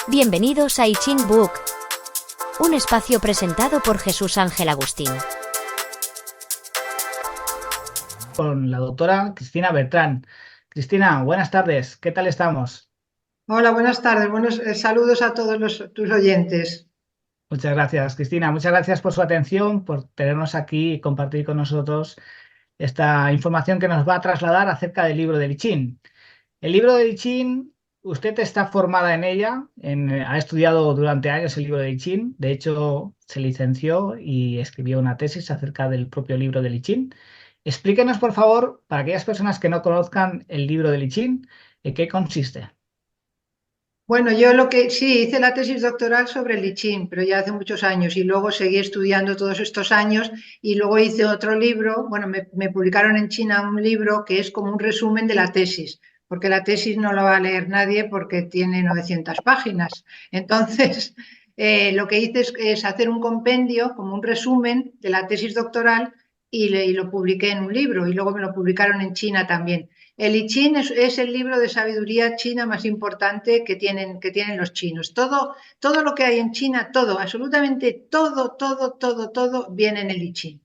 Bienvenidos a I Ching Book, un espacio presentado por Jesús Ángel Agustín. Con la doctora Cristina Bertrán. Cristina, buenas tardes, ¿qué tal estamos? Hola, buenas tardes. Buenos saludos a todos tus oyentes. Muchas gracias, Cristina. Muchas gracias por su atención, por tenernos aquí y compartir con nosotros esta información que nos va a trasladar acerca del libro de I Ching. El libro de I Ching, usted está formada en ella, ha estudiado durante años el libro de I Ching. De hecho, se licenció y escribió una tesis acerca del propio libro de I Ching. Explíquenos, por favor, para aquellas personas que no conozcan el libro de I Ching, ¿en qué consiste? Bueno, yo sí, hice la tesis doctoral sobre el I Ching, pero ya hace muchos años, y luego seguí estudiando todos estos años y luego hice otro libro. Bueno, me publicaron en China un libro que es como un resumen de la tesis, porque la tesis no la va a leer nadie porque tiene 900 páginas. Entonces, lo que hice es hacer un compendio, como un resumen de la tesis doctoral, y lo publiqué en un libro, y luego me lo publicaron en China también. El I Ching es el libro de sabiduría china más importante que tienen los chinos. Todo lo que hay en China, todo, absolutamente todo viene en el I Ching.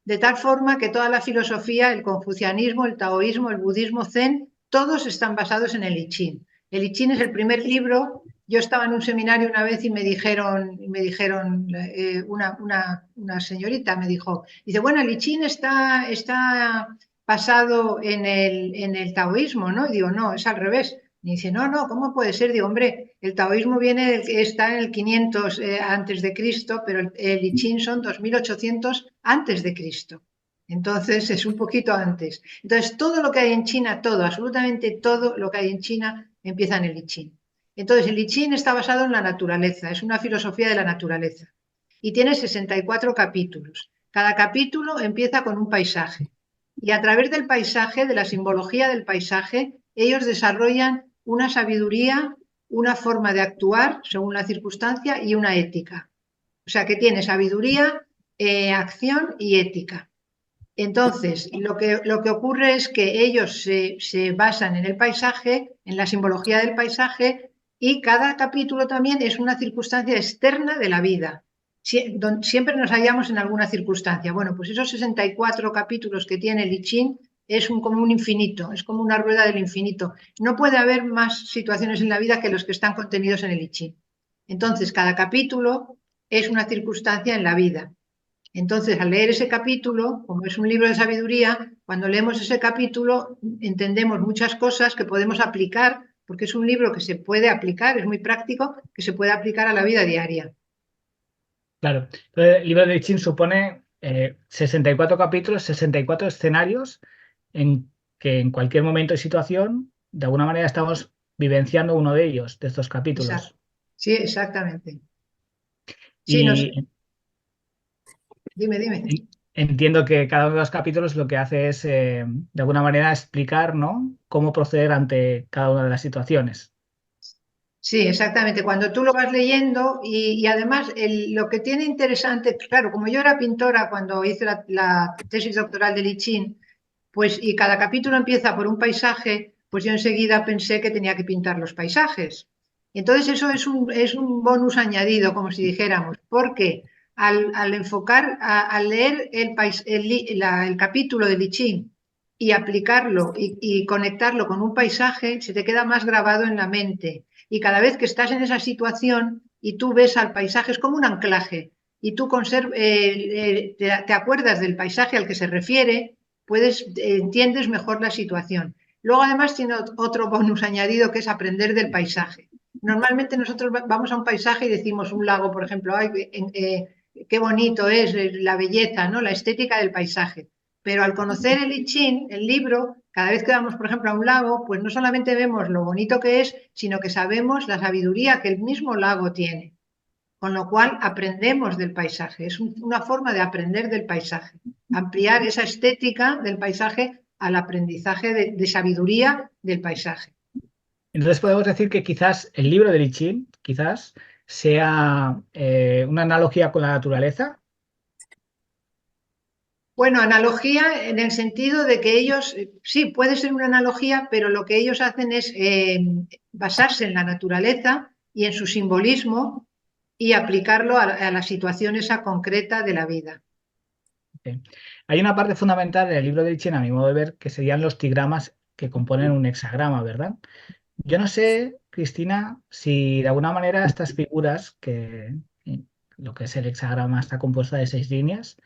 De tal forma que toda la filosofía, el confucianismo, el taoísmo, el budismo zen, todos están basados en el I Ching. El I Ching es el primer libro. Yo estaba en un seminario una vez y me dijeron una señorita me dijo, dice, bueno, el I Ching está basado en el taoísmo, ¿no? Y digo, no, es al revés. Y dice, no, ¿cómo puede ser? Digo, hombre, el taoísmo está en el 500 antes de Cristo, pero el I Ching son 2800 antes de Cristo. Entonces es un poquito antes. Entonces todo lo que hay en China, absolutamente todo lo que hay en China empieza en el I Ching. Entonces el I Ching está basado en la naturaleza, es una filosofía de la naturaleza y tiene 64 capítulos. Cada capítulo empieza con un paisaje y a través del paisaje, de la simbología del paisaje, ellos desarrollan una sabiduría, una forma de actuar según la circunstancia y una ética. O sea que tiene sabiduría, acción y ética. Entonces, lo que ocurre es que ellos se basan en el paisaje, en la simbología del paisaje, y cada capítulo también es una circunstancia externa de la vida. Siempre nos hallamos en alguna circunstancia. Bueno, pues esos 64 capítulos que tiene el I Ching es como un infinito, es como una rueda del infinito. No puede haber más situaciones en la vida que los que están contenidos en el I Ching. Entonces, cada capítulo es una circunstancia en la vida. Entonces, al leer ese capítulo, como es un libro de sabiduría, cuando leemos ese capítulo entendemos muchas cosas que podemos aplicar, porque es un libro que se puede aplicar, es muy práctico, que se puede aplicar a la vida diaria. Claro, el libro de I Ching supone 64 capítulos, 64 escenarios en que en cualquier momento y situación, de alguna manera estamos vivenciando uno de ellos, de estos Exacto. capítulos. Sí, exactamente. Sí, Y dime. entiendo que cada uno de los capítulos lo que hace es, de alguna manera, explicar, ¿no?, cómo proceder ante cada una de las situaciones. Sí, exactamente. Cuando tú lo vas leyendo y además lo que tiene interesante, claro, como yo era pintora cuando hice la tesis doctoral de I Ching, pues y cada capítulo empieza por un paisaje, pues yo enseguida pensé que tenía que pintar los paisajes. Entonces eso es un bonus añadido, como si dijéramos, porque al enfocar, al leer el capítulo de I Ching y aplicarlo y conectarlo con un paisaje, se te queda más grabado en la mente. Y cada vez que estás en esa situación y tú ves al paisaje, es como un anclaje, y tú te acuerdas del paisaje al que se refiere, entiendes mejor la situación. Luego además tiene otro bonus añadido que es aprender del paisaje. Normalmente nosotros vamos a un paisaje y decimos un lago, por ejemplo, ay, qué bonito es la belleza, ¿no? La estética del paisaje. Pero al conocer el I Ching, el libro, cada vez que vamos, por ejemplo, a un lago, pues no solamente vemos lo bonito que es, sino que sabemos la sabiduría que el mismo lago tiene. Con lo cual aprendemos del paisaje. Es una forma de aprender del paisaje. Ampliar esa estética del paisaje al aprendizaje de sabiduría del paisaje. Entonces podemos decir que quizás el libro de I Ching, quizás sea una analogía con la naturaleza. Bueno, analogía en el sentido de que ellos, sí, puede ser una analogía, pero lo que ellos hacen es basarse en la naturaleza y en su simbolismo y aplicarlo a la situación esa concreta de la vida. Sí. Hay una parte fundamental del libro de I Ching, a mi modo de ver, que serían los tigramas que componen un hexagrama, ¿verdad? Yo no sé, Cristina, si de alguna manera estas figuras, lo que es el hexagrama está compuesta de 6 líneas,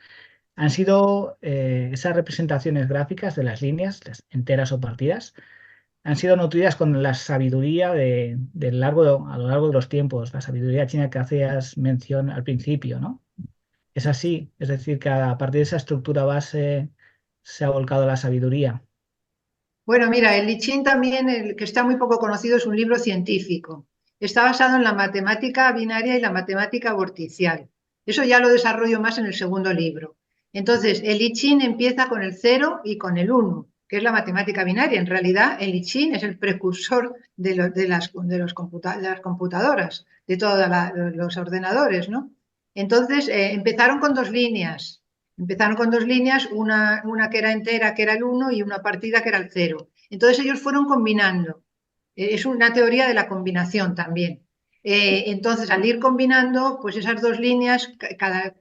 han sido esas representaciones gráficas de las líneas, las enteras o partidas, han sido nutridas con la sabiduría a lo largo de los tiempos, la sabiduría china que hacías mención al principio, ¿no? Es así, es decir, que a partir de esa estructura base se ha volcado la sabiduría. Bueno, mira, el I Ching también, el que está muy poco conocido, es un libro científico. Está basado en la matemática binaria y la matemática vorticial. Eso ya lo desarrollo más en el segundo libro. Entonces, el I Ching empieza con el 0 y con el 1, que es la matemática binaria. En realidad, el I Ching es el precursor de las computadoras, de todos los ordenadores, ¿no? Entonces, empezaron con 2 líneas. Empezaron con 2 líneas, una que era entera, que era el 1, y una partida, que era el 0. Entonces ellos fueron combinando. Es una teoría de la combinación también. Entonces, al ir combinando, pues esas 2 líneas,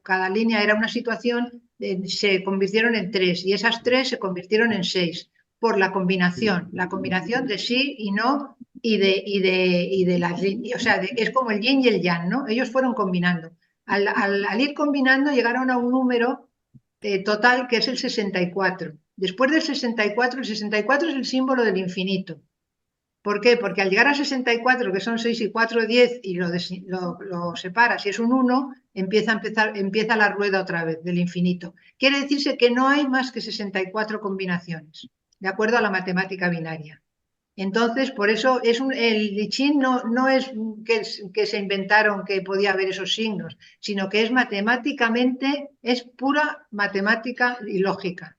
cada línea era una situación, se convirtieron en 3, y esas 3 se convirtieron en 6 por la combinación de sí y no y de las líneas. O sea, es como el yin y el yang, ¿no? Ellos fueron combinando. Al ir combinando llegaron a un número total, que es el 64. Después del 64, el 64 es el símbolo del infinito. ¿Por qué? Porque al llegar a 64, que son 6 y 4, 10, y lo separas y es un 1, empieza la rueda otra vez del infinito. Quiere decirse que no hay más que 64 combinaciones, de acuerdo a la matemática binaria. Entonces, por eso el I Ching no es que se inventaron que podía haber esos signos, sino que es matemáticamente, es pura matemática y lógica.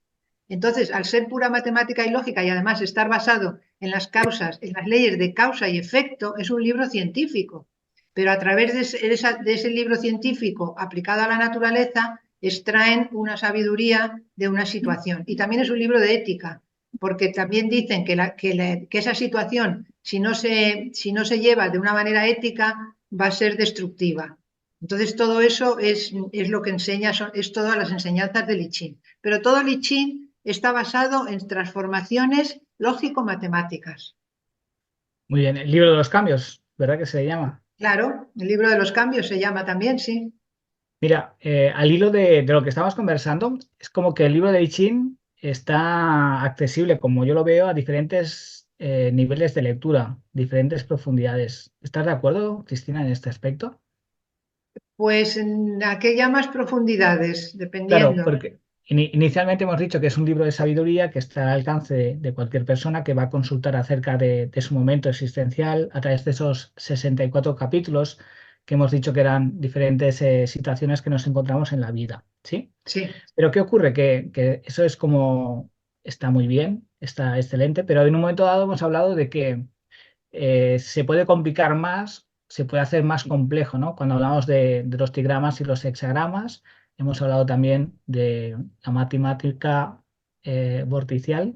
Entonces, al ser pura matemática y lógica y además estar basado en las causas, en las leyes de causa y efecto, es un libro científico. Pero a través de ese libro científico aplicado a la naturaleza, extraen una sabiduría de una situación. Y también es un libro de ética, porque también dicen que esa situación, si no se lleva de una manera ética, va a ser destructiva. Entonces, todo eso es lo que enseña, es todas las enseñanzas del I Ching. Pero todo el I Ching está basado en transformaciones lógico-matemáticas. Muy bien, el libro de los cambios, ¿verdad que se llama? Claro, el libro de los cambios se llama también, sí. Mira, al hilo de lo que estamos conversando, es como que el libro de I Ching está accesible, como yo lo veo, a diferentes niveles de lectura, diferentes profundidades. ¿Estás de acuerdo, Cristina, en este aspecto? Pues a qué llamas profundidades, Claro, dependiendo. porque inicialmente hemos dicho que es un libro de sabiduría que está al alcance de cualquier persona que va a consultar acerca de su momento existencial a través de esos 64 capítulos que hemos dicho que eran diferentes situaciones que nos encontramos en la vida, ¿sí? Sí. Pero ¿qué ocurre? Que eso es como, está muy bien, está excelente, pero en un momento dado hemos hablado de que se puede complicar más, se puede hacer más complejo, ¿no? Cuando hablamos de los trigramas y los hexagramas, hemos hablado también de la matemática vorticial.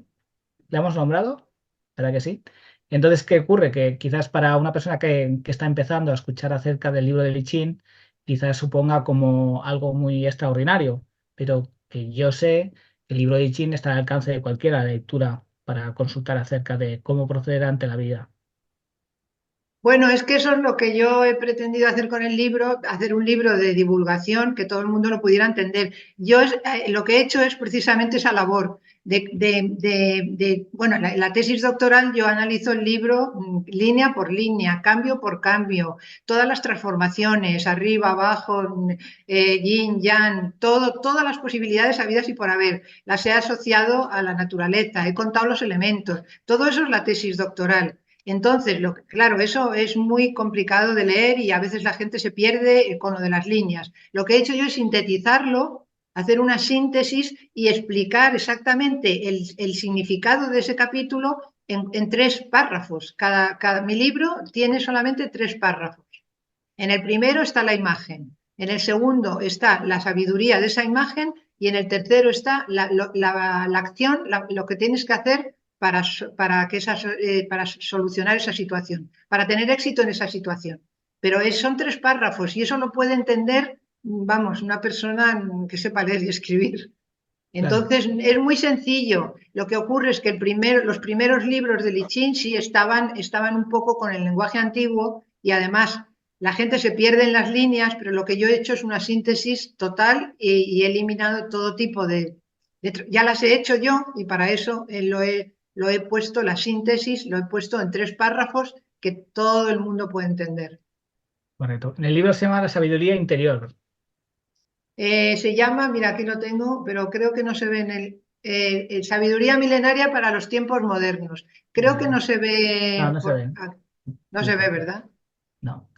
¿La hemos nombrado? ¿Verdad que sí? Entonces, ¿qué ocurre? Que quizás para una persona que está empezando a escuchar acerca del libro de Lichín, quizás suponga como algo muy extraordinario, pero que yo sé que el libro de Lichín está al alcance de cualquiera lectura para consultar acerca de cómo proceder ante la vida. Bueno, es que eso es lo que yo he pretendido hacer con el libro, hacer un libro de divulgación que todo el mundo lo pudiera entender. Lo que he hecho es precisamente esa labor bueno, la tesis doctoral yo analizo el libro línea por línea, cambio por cambio, todas las transformaciones, arriba, abajo, yin, yang, todas las posibilidades habidas y por haber. Las he asociado a la naturaleza, he contado los elementos, todo eso es la tesis doctoral. Entonces, claro, eso es muy complicado de leer y a veces la gente se pierde con lo de las líneas. Lo que he hecho yo es sintetizarlo, hacer una síntesis y explicar exactamente el significado de ese capítulo en 3 párrafos. Mi libro tiene solamente 3 párrafos. En el primero está la imagen, en el segundo está la sabiduría de esa imagen y en el tercero está la acción, lo que tienes que hacer para solucionar esa situación, para tener éxito en esa situación. pero son 3 párrafos y eso lo puede entender, vamos, una persona que sepa leer y escribir. Entonces, es muy sencillo. Lo que ocurre es que los primeros libros de Li Qin sí estaban un poco con el lenguaje antiguo y además la gente se pierde en las líneas, pero lo que yo he hecho es una síntesis total y he eliminado todo tipo ya las he hecho yo y para eso lo he puesto, la síntesis, lo he puesto en 3 párrafos que todo el mundo puede entender. Correcto. En el libro se llama La sabiduría interior. Se llama, mira, aquí lo tengo, pero creo que no se ve en Sabiduría milenaria para los tiempos modernos. Creo que no se No, ve, no se ve. no se ve, ¿verdad? No.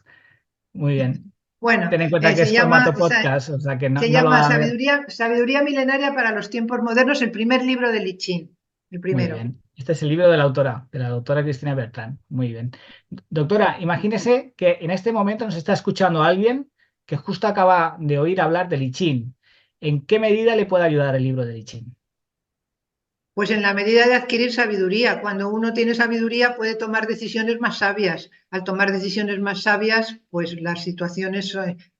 Muy bien. Bueno, Ten en cuenta que es formato podcast, o sea que se no lo llama va a ver. Sabiduría milenaria para los tiempos modernos, el primer libro de Li Qin, el Muy primero. bien. Este es el libro de la doctora Cristina Bertrán. Muy bien. Doctora, imagínese que en este momento nos está escuchando alguien que justo acaba de oír hablar de I Ching. ¿En qué medida le puede ayudar el libro de I Ching? Pues en la medida de adquirir sabiduría. Cuando uno tiene sabiduría puede tomar decisiones más sabias. Al tomar decisiones más sabias, pues las situaciones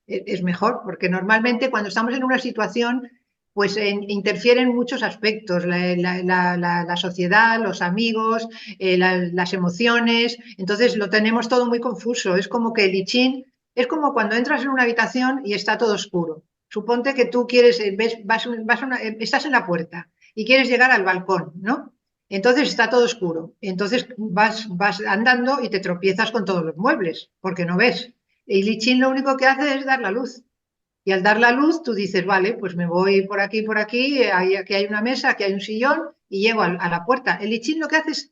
es mejor, porque normalmente cuando estamos en una situación, pues interfieren muchos aspectos, la sociedad, los amigos, las emociones. Entonces lo tenemos todo muy confuso. Es como que el I Ching es como cuando entras en una habitación y está todo oscuro. Suponte que tú quieres, estás en la puerta y quieres llegar al balcón, ¿no? Entonces está todo oscuro. Entonces vas andando y te tropiezas con todos los muebles, porque no ves. Y Li Ching lo único que hace es dar la luz. Y al dar la luz, tú dices, vale, pues me voy por aquí, aquí hay una mesa, aquí hay un sillón, y llego a la puerta. El I Ching lo que hace es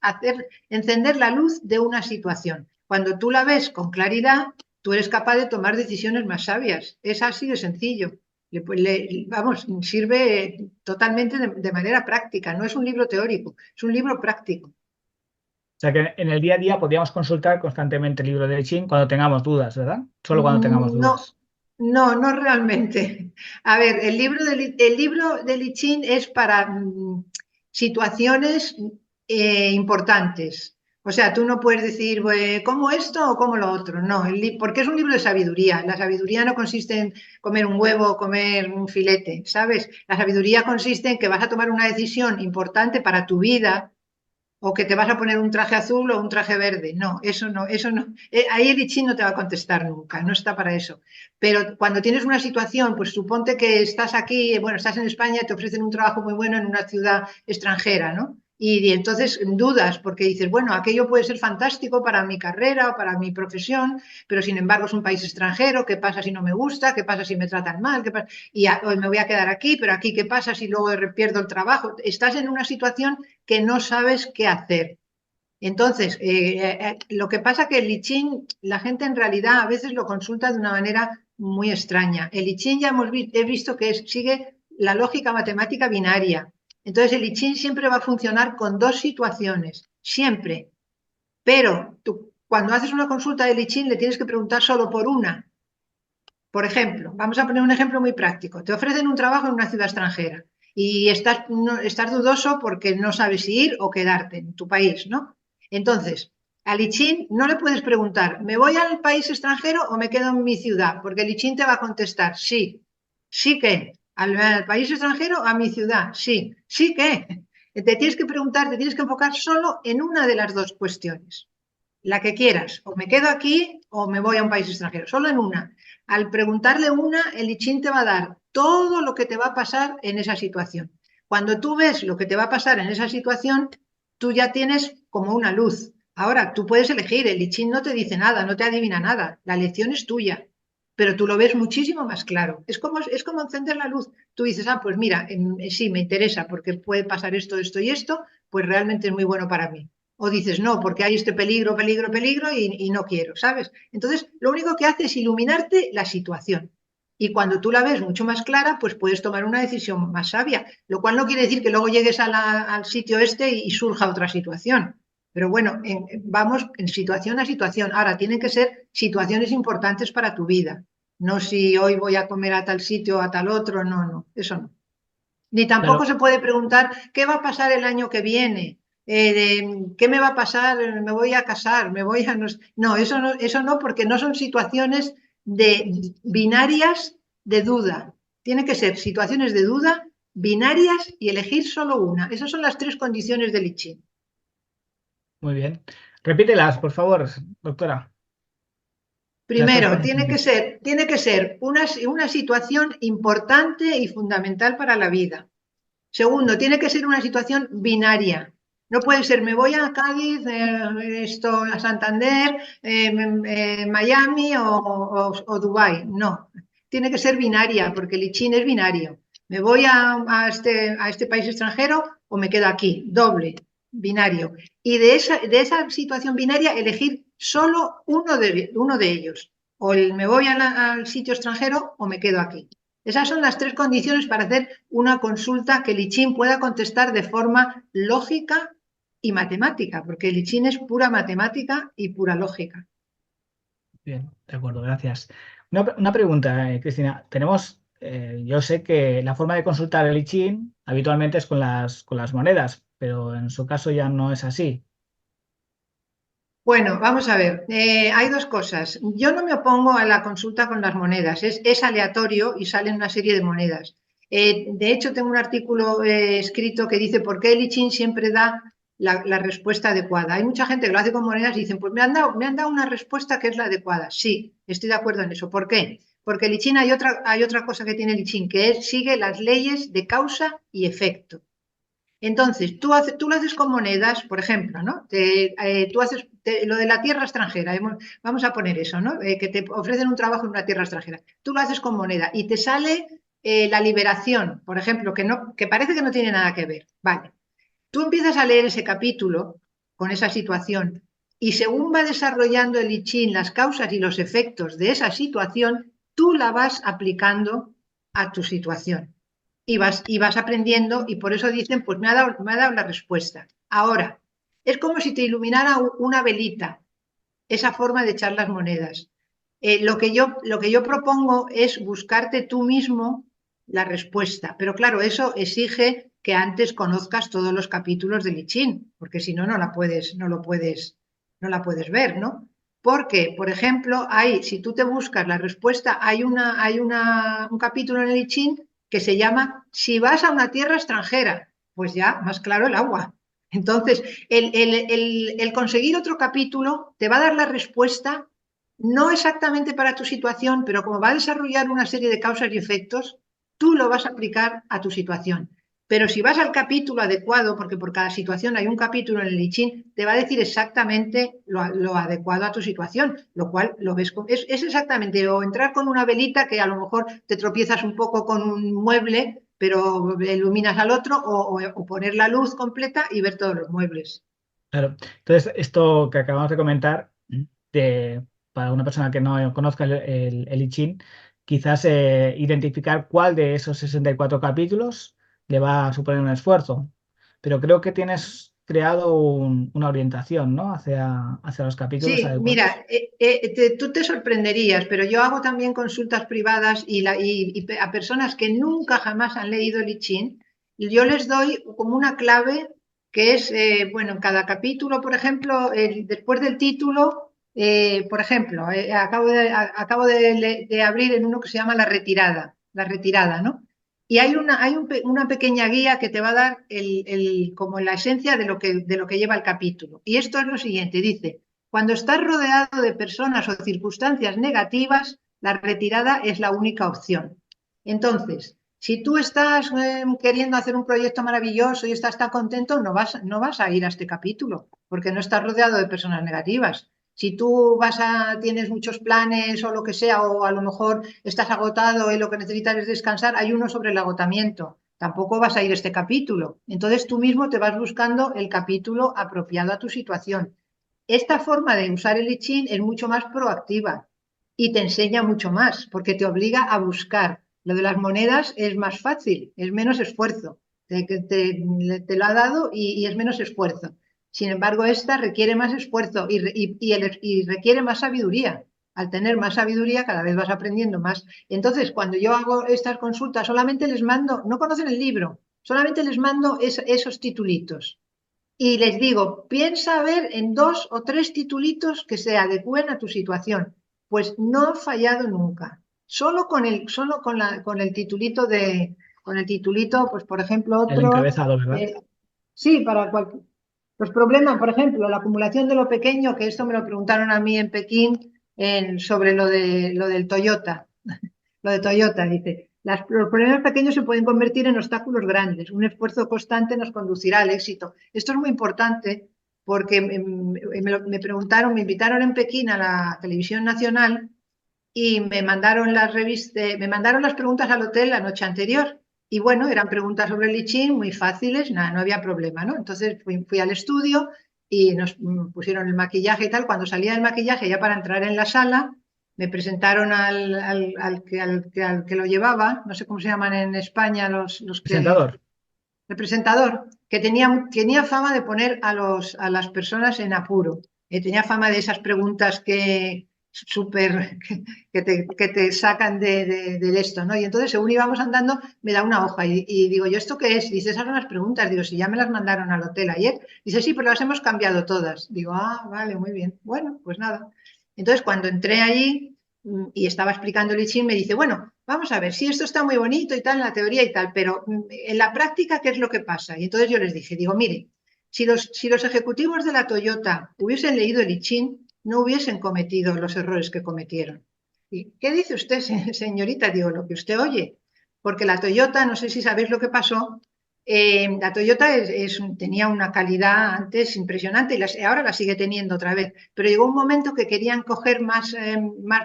encender la luz de una situación. Cuando tú la ves con claridad, tú eres capaz de tomar decisiones más sabias. Es así de sencillo. Vamos, sirve totalmente de manera práctica. No es un libro teórico, es un libro práctico. O sea que en el día a día podríamos consultar constantemente el libro de I Ching cuando tengamos dudas, ¿verdad? Solo cuando tengamos No, dudas. no realmente. A ver, el libro de Li Qin es para situaciones importantes. O sea, tú no puedes decir, ¿cómo esto o cómo lo otro? No, porque es un libro de sabiduría. La sabiduría no consiste en comer un huevo o comer un filete, ¿sabes? La sabiduría consiste en que vas a tomar una decisión importante para tu vida o que te vas a poner un traje azul o un traje verde. No, eso no, eso no. Ahí el I Ching no te va a contestar nunca, no está para eso. Pero cuando tienes una situación, pues suponte que estás aquí, bueno, estás en España y te ofrecen un trabajo muy bueno en una ciudad extranjera, ¿no? Y entonces dudas porque dices, bueno, aquello puede ser fantástico para mi carrera o para mi profesión, pero sin embargo es un país extranjero, ¿qué pasa si no me gusta? ¿Qué pasa si me tratan mal? Y hoy me voy a quedar aquí, pero aquí, ¿qué pasa si luego pierdo el trabajo? Estás en una situación que no sabes qué hacer. Entonces, lo que pasa que el I Ching, la gente en realidad a veces lo consulta de una manera muy extraña. El I Ching ya he visto que sigue la lógica matemática binaria. Entonces, el I Ching siempre va a funcionar con 2 situaciones, siempre. Pero tú, cuando haces una consulta del I Ching, le tienes que preguntar solo por una. Por ejemplo, vamos a poner un ejemplo muy práctico. Te ofrecen un trabajo en una ciudad extranjera y estás dudoso porque no sabes si ir o quedarte en tu país, ¿no? Entonces, al I Ching no le puedes preguntar, ¿me voy al país extranjero o me quedo en mi ciudad? Porque el I Ching te va a contestar, sí. ¿Sí qué? ¿Al país extranjero o a mi ciudad? Sí. ¿Sí qué? Te tienes que preguntar, te tienes que enfocar solo en una de las 2 cuestiones. La que quieras, o me quedo aquí o me voy a un país extranjero, solo en una. Al preguntarle una, el I Ching te va a dar todo lo que te va a pasar en esa situación. Cuando tú ves lo que te va a pasar en esa situación, tú ya tienes como una luz. Ahora, tú puedes elegir, el I Ching no te dice nada, no te adivina nada, la lección es tuya, pero tú lo ves muchísimo más claro. Es como encender la luz. Tú dices, pues mira, sí, me interesa porque puede pasar esto, esto y esto, pues realmente es muy bueno para mí. O dices, no, porque hay este peligro, peligro, peligro y no quiero, ¿sabes? Entonces, lo único que hace es iluminarte la situación. Y cuando tú la ves mucho más clara, pues puedes tomar una decisión más sabia, lo cual no quiere decir que luego llegues al sitio este y surja otra situación. Pero bueno, vamos en situación a situación. Ahora, tienen que ser situaciones importantes para tu vida. No si hoy voy a comer a tal sitio o a tal otro, no, no, eso no. Ni tampoco Claro, se puede preguntar qué va a pasar el año que viene, ¿qué me va a pasar? ¿Me voy a casar? ¿Me voy a...? No, eso no, porque no son situaciones binarias de duda. Tienen que ser situaciones de duda binarias y elegir solo una. Esas son las 3 condiciones del I Ching. Muy bien. Repítelas, por favor, doctora. Las 3 Primero, condiciones. tiene que ser una situación importante y fundamental para la vida. Segundo, tiene que ser una situación binaria. No puede ser, me voy a Cádiz, a Santander, Miami o Dubái. No, tiene que ser binaria, porque el I Ching es binario. Me voy a este país extranjero o me quedo aquí, doble, binario. Y de esa situación binaria elegir solo uno de ellos. O me voy al sitio extranjero o me quedo aquí. Esas son las 3 condiciones para hacer una consulta que el I Ching pueda contestar de forma lógica y matemática, porque el I Ching es pura matemática y pura lógica. Bien, de acuerdo, gracias. Una pregunta, Cristina. Yo sé que la forma de consultar el I Ching habitualmente es con las monedas, pero en su caso ya no es así. Bueno, vamos a ver, hay 2 cosas. Yo no me opongo a la consulta con las monedas, es aleatorio y salen una serie de monedas. De hecho, tengo un artículo escrito que dice por qué el I Ching siempre da la respuesta adecuada. Hay mucha gente que lo hace con monedas y dicen, pues me han dado una respuesta que es la adecuada. Sí, estoy de acuerdo en eso. ¿Por qué? Porque el I Ching hay otra cosa que tiene el I Ching, que es sigue las leyes de causa y efecto. Entonces, tú lo haces con monedas, por ejemplo, ¿no? Tú haces lo de la tierra extranjera, vamos a poner eso, ¿no? Que te ofrecen un trabajo en una tierra extranjera. Tú lo haces con moneda y te sale la liberación, por ejemplo, que parece que no tiene nada que ver. Vale. Tú empiezas a leer ese capítulo con esa situación y según va desarrollando el I Ching las causas y los efectos de esa situación, tú la vas aplicando a tu situación y vas aprendiendo y por eso dicen, pues me ha dado la respuesta. Ahora, es como si te iluminara una velita, esa forma de echar las monedas. Lo que yo propongo es buscarte tú mismo la respuesta, pero claro, eso exige que antes conozcas todos los capítulos del I Ching, porque si no, no la puedes ver, ¿no? Porque, por ejemplo, si tú te buscas la respuesta, un capítulo en el I Ching que se llama Si vas a una tierra extranjera, pues ya, más claro el agua. Entonces, el conseguir otro capítulo te va a dar la respuesta, no exactamente para tu situación, pero como va a desarrollar una serie de causas y efectos, tú lo vas a aplicar a tu situación. Pero si vas al capítulo adecuado, porque por cada situación hay un capítulo en el I Ching, te va a decir exactamente lo adecuado a tu situación, lo cual lo ves es exactamente, o entrar con una velita que a lo mejor te tropiezas un poco con un mueble, pero iluminas al otro, o poner la luz completa y ver todos los muebles. Claro. Entonces, esto que acabamos de comentar, de, para una persona que no conozca el I Ching, quizás identificar cuál de esos 64 capítulos le va a suponer un esfuerzo. Pero creo que tienes creado una orientación, ¿no? Hacia los capítulos Sí, adecuados. mira, tú te sorprenderías, pero yo hago también consultas privadas y a personas que nunca jamás han leído el I Ching, y yo les doy como una clave que es, bueno, en cada capítulo, por ejemplo, después del título, por ejemplo, acabo de abrir en uno que se llama La Retirada, ¿no? Y una pequeña guía que te va a dar como la esencia de lo que lleva el capítulo. Y esto es lo siguiente, dice. Cuando estás rodeado de personas o circunstancias negativas, la retirada es la única opción. Entonces, si tú estás queriendo hacer un proyecto maravilloso y estás tan contento, no vas a ir a este capítulo, porque no estás rodeado de personas negativas. Si tú tienes muchos planes o lo que sea, o a lo mejor estás agotado y lo que necesitas es descansar, hay uno sobre el agotamiento. Tampoco vas a ir a este capítulo. Entonces tú mismo te vas buscando el capítulo apropiado a tu situación. Esta forma de usar el I Ching es mucho más proactiva y te enseña mucho más porque te obliga a buscar. Lo de las monedas es más fácil, es menos esfuerzo. Te lo ha dado y es menos esfuerzo. Sin embargo, esta requiere más esfuerzo y requiere más sabiduría. Al tener más sabiduría, cada vez vas aprendiendo más. Entonces, cuando yo hago estas consultas, solamente les mando, no conocen el libro, solamente les mando esos titulitos. y les digo, piensa a ver en 2 o 3 titulitos que se adecúen a tu situación. Pues no ha fallado nunca. Solo con el titulito con el titulito, pues por ejemplo, El otro, encabezado, ¿verdad? sí, para cualquier. Los problemas, por ejemplo, la acumulación de lo pequeño, que esto me lo preguntaron a mí en Pekín sobre lo del Toyota. Lo de Toyota, dice, los problemas pequeños se pueden convertir en obstáculos grandes. Un esfuerzo constante nos conducirá al éxito. Esto es muy importante porque me preguntaron, me invitaron en Pekín a la televisión nacional y me mandaron me mandaron las preguntas al hotel la noche anterior. Y bueno, eran preguntas sobre el I Ching muy fáciles, nada, no había problema, ¿no? Entonces fui al estudio y nos pusieron el maquillaje y tal. Cuando salía del maquillaje, ya para entrar en la sala, me presentaron al que lo llevaba, no sé cómo se llaman en España los que... Presentador. El presentador, que tenía fama de poner a las personas en apuro. Tenía fama de esas preguntas que súper que te sacan de esto, ¿no? Y entonces, según íbamos andando, me da una hoja y digo, ¿yo esto qué es? Dice, esas son las preguntas. Digo, si ya me las mandaron al hotel ayer. Dice, sí, pero las hemos cambiado todas. Digo, ah, vale, muy bien. Bueno, pues nada. Entonces, cuando entré allí y estaba explicando el I Ching, me dice, bueno, vamos a ver, sí, esto está muy bonito y tal en la teoría y tal, pero en la práctica, ¿qué es lo que pasa? Y entonces yo les dije, digo, mire, si los ejecutivos de la Toyota hubiesen leído el I Ching, no hubiesen cometido los errores que cometieron. ¿Y qué dice usted, señorita? Digo, lo que usted oye. Porque la Toyota, no sé si sabéis lo que pasó, la Toyota tenía una calidad antes impresionante y ahora la sigue teniendo otra vez, pero llegó un momento que querían coger más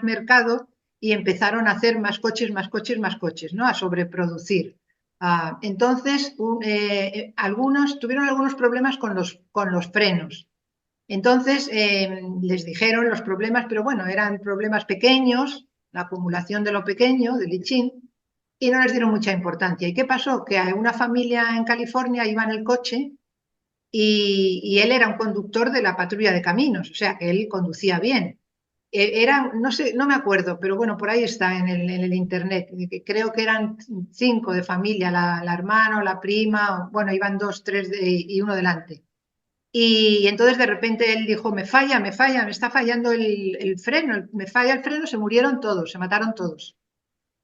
mercado y empezaron a hacer más coches, más coches, más coches, ¿no? A sobreproducir. Entonces, tuvieron algunos problemas con los frenos. Entonces, les dijeron los problemas, pero bueno, eran problemas pequeños, la acumulación de lo pequeño, del I Ching, y no les dieron mucha importancia. ¿Y qué pasó? Que a una familia en California iba en el coche y él era un conductor de la patrulla de caminos, o sea que él conducía bien. No sé, no me acuerdo, pero bueno, por ahí está en el internet. Creo que eran 5 de familia, la hermana o la prima, bueno, iban 2, 3 y uno delante. Y entonces de repente él dijo, me está fallando el freno, me falla el freno, se murieron todos, se mataron todos.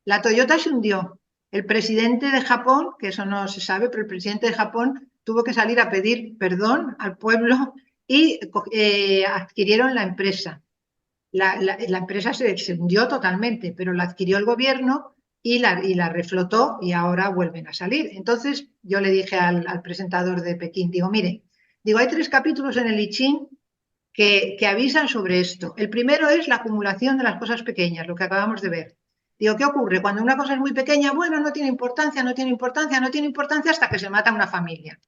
La Toyota se hundió. El presidente de Japón, que eso no se sabe, pero el presidente de Japón tuvo que salir a pedir perdón al pueblo y adquirieron la empresa. La empresa se hundió totalmente, pero la adquirió el gobierno y la reflotó y ahora vuelven a salir. Entonces yo le dije al presentador de Pekín, digo, mire, digo, hay 3 capítulos en el I Ching que avisan sobre esto. El primero es la acumulación de las cosas pequeñas, lo que acabamos de ver. Digo, ¿qué ocurre? Cuando una cosa es muy pequeña, bueno, no tiene importancia, no tiene importancia, no tiene importancia hasta que se mata una familia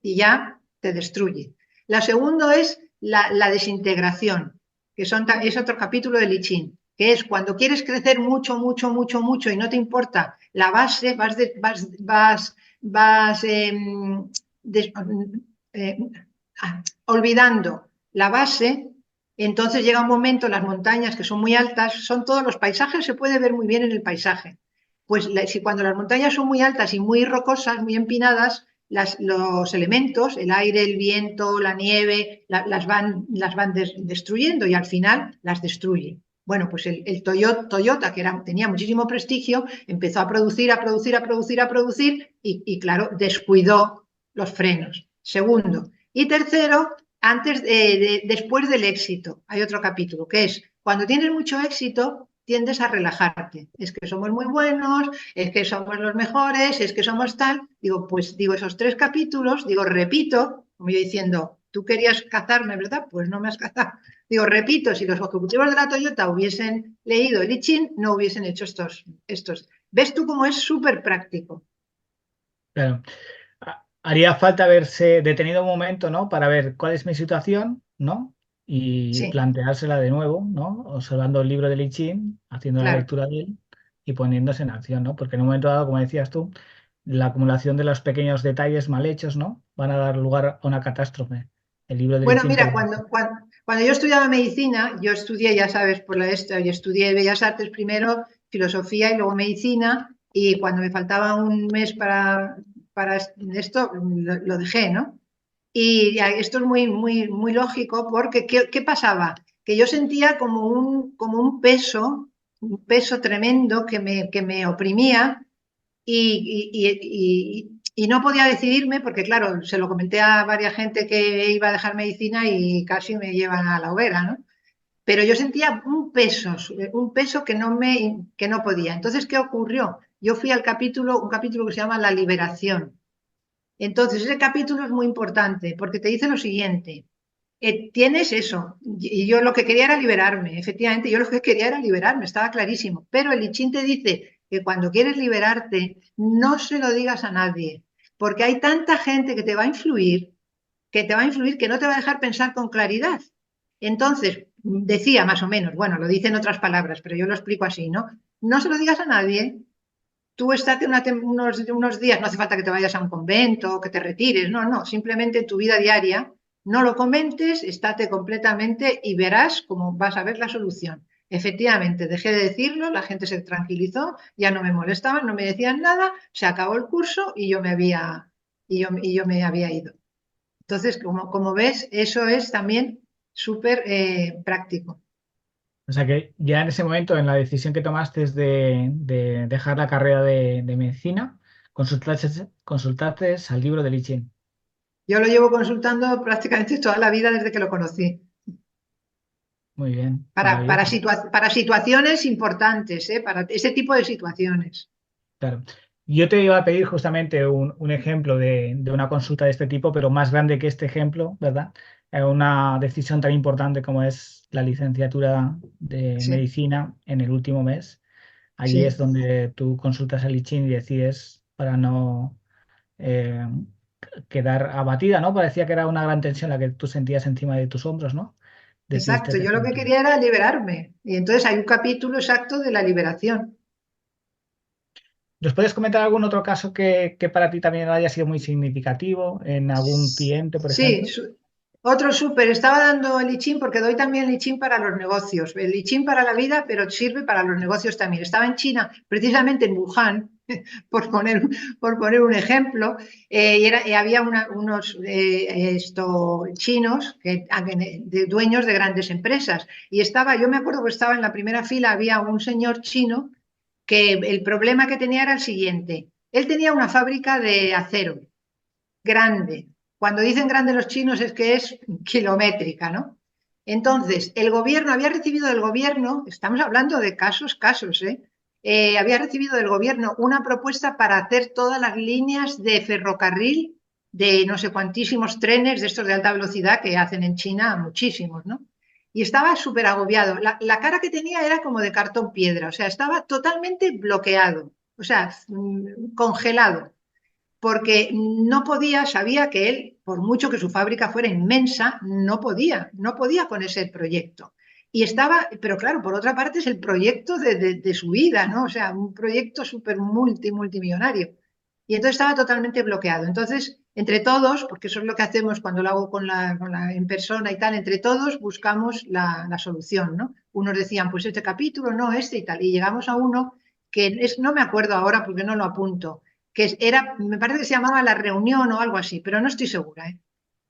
y ya te destruye. La segunda es la desintegración, que es otro capítulo del I Ching, que es cuando quieres crecer mucho, mucho, mucho, mucho y no te importa la base, vas olvidando la base. Entonces llega un momento, las montañas que son muy altas, son todos los paisajes, se puede ver muy bien en el paisaje. Pues si cuando las montañas son muy altas y muy rocosas, muy empinadas, los elementos, el aire, el viento, la nieve, las van destruyendo y al final las destruye. Bueno, pues el Toyota, que tenía muchísimo prestigio, empezó a producir, a producir, a producir, a producir y claro, descuidó los frenos. Segundo. Y tercero, después del éxito, hay otro capítulo, que es cuando tienes mucho éxito, tiendes a relajarte. Es que somos muy buenos, es que somos los mejores, es que somos tal. Digo, pues digo, esos 3 capítulos, digo, repito, como yo diciendo, tú querías cazarme, ¿verdad? Pues no me has cazado. Digo, repito, si los ejecutivos de la Toyota hubiesen leído el I Ching, no hubiesen hecho estos. ¿Ves tú cómo es súper práctico? Claro. Haría falta haberse detenido un momento, ¿no? Para ver cuál es mi situación, ¿no? Y Sí, planteársela de nuevo, ¿no? Observando el libro de I Ching, haciendo la claro. lectura de él y poniéndose en acción, ¿no? Porque en un momento dado, como decías tú, la acumulación de los pequeños detalles mal hechos, ¿no? Van a dar lugar a una catástrofe. El libro de I Bueno, Ching te mira, lo dice. cuando yo estudiaba medicina, yo estudié, ya sabes, por yo estudié Bellas Artes primero, filosofía y luego medicina, y cuando me faltaba un mes para esto, lo dejé, ¿no? Y esto es muy lógico porque ¿qué pasaba? Que yo sentía como un peso tremendo que me oprimía y no podía decidirme porque, claro, se lo comenté a varias gente que iba a dejar medicina y casi me llevan a la hoguera, ¿no? Pero yo sentía un peso que no podía. Entonces, ¿qué ocurrió? Yo fui al un capítulo que se llama La Liberación. Entonces, ese capítulo es muy importante porque te dice lo siguiente. Tienes eso, y yo lo que quería era liberarme, efectivamente, yo lo que quería era liberarme, estaba clarísimo, pero el I Ching te dice que cuando quieres liberarte, no se lo digas a nadie, porque hay tanta gente que te va a influir, que no te va a dejar pensar con claridad. Entonces, decía más o menos, bueno, lo dice en otras palabras, pero yo lo explico así, ¿no? No se lo digas a nadie, tú estate unos días, no hace falta que te vayas a un convento, que te retires, no, simplemente en tu vida diaria, no lo comentes, estate completamente y verás cómo vas a ver la solución. Efectivamente, dejé de decirlo, la gente se tranquilizó, ya no me molestaban, no me decían nada, se acabó el curso y yo me había ido. Entonces, como ves, eso es también súper práctico. O sea que ya en ese momento, en la decisión que tomaste de dejar la carrera de medicina, consultaste al libro de Li Chin. Yo lo llevo consultando prácticamente toda la vida desde que lo conocí. Muy bien, maravilloso. Para situaciones importantes, ¿eh? Para ese tipo de situaciones. Claro. Yo te iba a pedir justamente un ejemplo de una consulta de este tipo, pero más grande que este ejemplo, ¿verdad? Una decisión tan importante como es la licenciatura de Sí, medicina en el último mes. Allí es sí. donde tú consultas al I Ching y decides para no eh, quedar abatida, ¿no? Parecía que era una gran tensión la que tú sentías encima de tus hombros, ¿no? Decidiste Exacto. Yo lo que hacerlo. quería era liberarme. Y entonces hay un capítulo exacto de la liberación. ¿Nos puedes comentar algún otro caso que para ti también haya sido muy significativo en algún cliente, por Sí, ejemplo? otro súper. Estaba dando el I Ching porque doy también el I Ching para los negocios. El I Ching para la vida, pero sirve para los negocios también. Estaba en China, precisamente en Wuhan, por poner, por poner un ejemplo, y había unos chinos dueños de grandes empresas. Y yo me acuerdo que estaba en la primera fila, había un señor chino que el problema que tenía era el siguiente. Él tenía una fábrica de acero grande. Cuando dicen grande los chinos es que es kilométrica, ¿no? Entonces, el gobierno había recibido del gobierno, estamos hablando de casos, ¿eh? Había recibido del gobierno una propuesta para hacer todas las líneas de ferrocarril de no sé cuantísimos trenes de estos de alta velocidad que hacen en China muchísimos, ¿no? Y estaba súper agobiado. La cara que tenía era como de cartón piedra, o sea, estaba totalmente bloqueado, o sea, congelado porque no podía, sabía que él, por mucho que su fábrica fuera inmensa, no podía con ese proyecto. Y estaba, pero claro, por otra parte es el proyecto de su vida, ¿no? O sea, un proyecto súper multimillonario. Y entonces estaba totalmente bloqueado. Entonces, entre todos, porque eso es lo que hacemos cuando lo hago en persona y tal, entre todos buscamos la solución, ¿no? Unos decían, pues este capítulo, no, este y tal. Y llegamos a uno no me acuerdo ahora porque no lo apunto, me parece que se llamaba La Reunión o algo así, pero no estoy segura, ¿eh?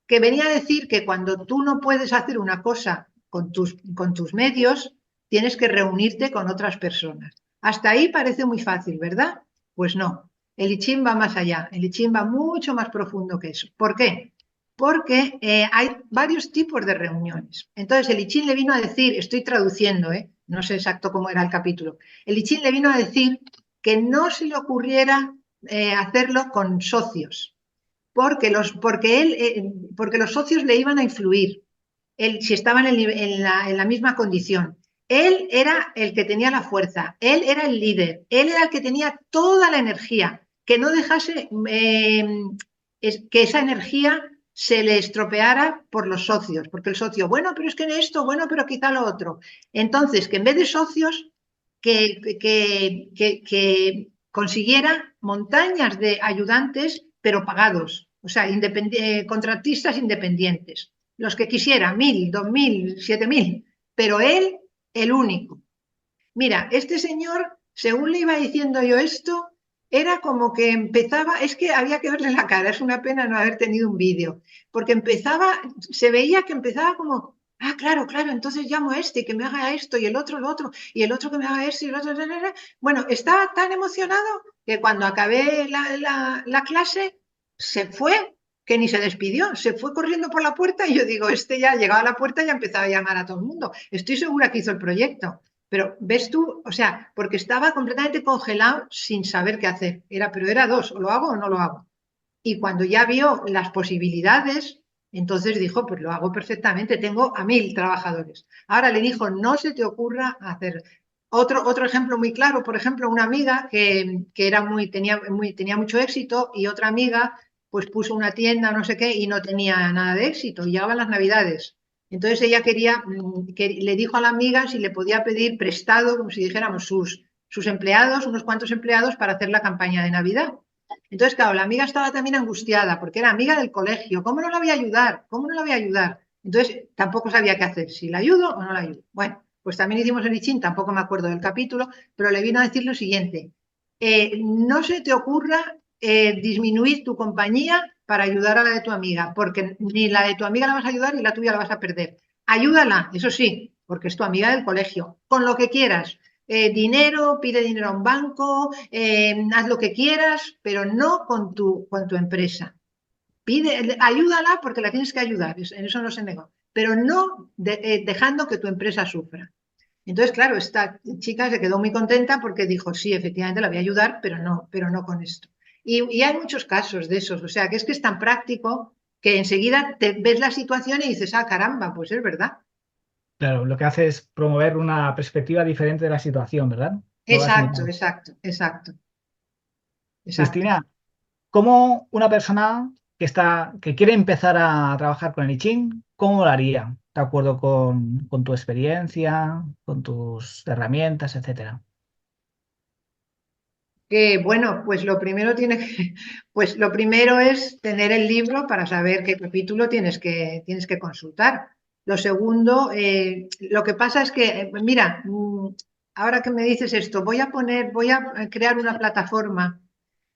Que venía a decir que cuando tú no puedes hacer una cosa con tus medios, tienes que reunirte con otras personas. Hasta ahí parece muy fácil, ¿verdad? Pues no. El I Ching va más allá, el I Ching va mucho más profundo que eso. ¿Por qué? Porque hay varios tipos de reuniones. Entonces, el I Ching le vino a decir, estoy traduciendo, no sé exacto cómo era el capítulo, el I Ching le vino a decir que no se le ocurriera hacerlo con socios, porque los socios le iban a influir si estaban en la misma condición. Él era el que tenía la fuerza, él era el líder, él era el que tenía toda la energía, que no dejase que esa energía se le estropeara por los socios, porque el socio, bueno, pero es que en esto, bueno, pero quizá lo otro. Entonces, que en vez de socios, que consiguiera montañas de ayudantes, pero pagados, o sea, contratistas independientes, los que quisiera, 1000, 2000, 7000, pero él, el único. Mira, este señor, según le iba diciendo yo esto, era como que empezaba, es que había que verle la cara, es una pena no haber tenido un vídeo, porque empezaba, se veía que empezaba como, ah, claro, claro, entonces llamo a este y que me haga esto y el otro lo otro y el otro que me haga esto y el otro. Bueno, estaba tan emocionado que cuando acabé la clase se fue, que ni se despidió, se fue corriendo por la puerta y yo digo, este ya llegaba a la puerta y ya empezaba a llamar a todo el mundo. Estoy segura que hizo el proyecto. Pero ves tú, o sea, porque estaba completamente congelado sin saber qué hacer. Pero era dos, o lo hago o no lo hago. Y cuando ya vio las posibilidades, entonces dijo, pues lo hago perfectamente, tengo a 1000 trabajadores. Ahora le dijo, no se te ocurra hacer. Otro ejemplo muy claro, por ejemplo, una amiga que era tenía mucho éxito y otra amiga pues puso una tienda, no sé qué, y no tenía nada de éxito. Y llegaban las Navidades. Entonces ella le dijo a la amiga si le podía pedir prestado, como si dijéramos, sus empleados, unos cuantos empleados, para hacer la campaña de Navidad. Entonces, claro, la amiga estaba también angustiada porque era amiga del colegio. ¿Cómo no la voy a ayudar? ¿Cómo no la voy a ayudar? Entonces, tampoco sabía qué hacer, si la ayudo o no la ayudo. Bueno, pues también hicimos el I Ching, tampoco me acuerdo del capítulo, pero le vino a decir lo siguiente. No se te ocurra disminuir tu compañía para ayudar a la de tu amiga, porque ni la de tu amiga la vas a ayudar ni la tuya la vas a perder. Ayúdala, eso sí, porque es tu amiga del colegio, con lo que quieras. Dinero, pide dinero a un banco, haz lo que quieras, pero no con tu empresa. Ayúdala porque la tienes que ayudar, en eso no se negó, pero no dejando que tu empresa sufra. Entonces, claro, esta chica se quedó muy contenta porque dijo, sí, efectivamente la voy a ayudar, pero no con esto. Y hay muchos casos de esos, o sea, que es tan práctico que enseguida te ves la situación y dices, ah, caramba, pues es verdad. Claro, lo que hace es promover una perspectiva diferente de la situación, ¿verdad? Nuevas Exacto, miradas. exacto, exacto, exacto. Cristina, ¿cómo una persona que quiere empezar a trabajar con el I Ching, cómo lo haría? De acuerdo con tu experiencia, con tus herramientas, etcétera. Bueno, pues pues lo primero es tener el libro para saber qué capítulo tienes que consultar. Lo segundo, lo que pasa es que, mira, ahora que me dices esto, voy a crear una plataforma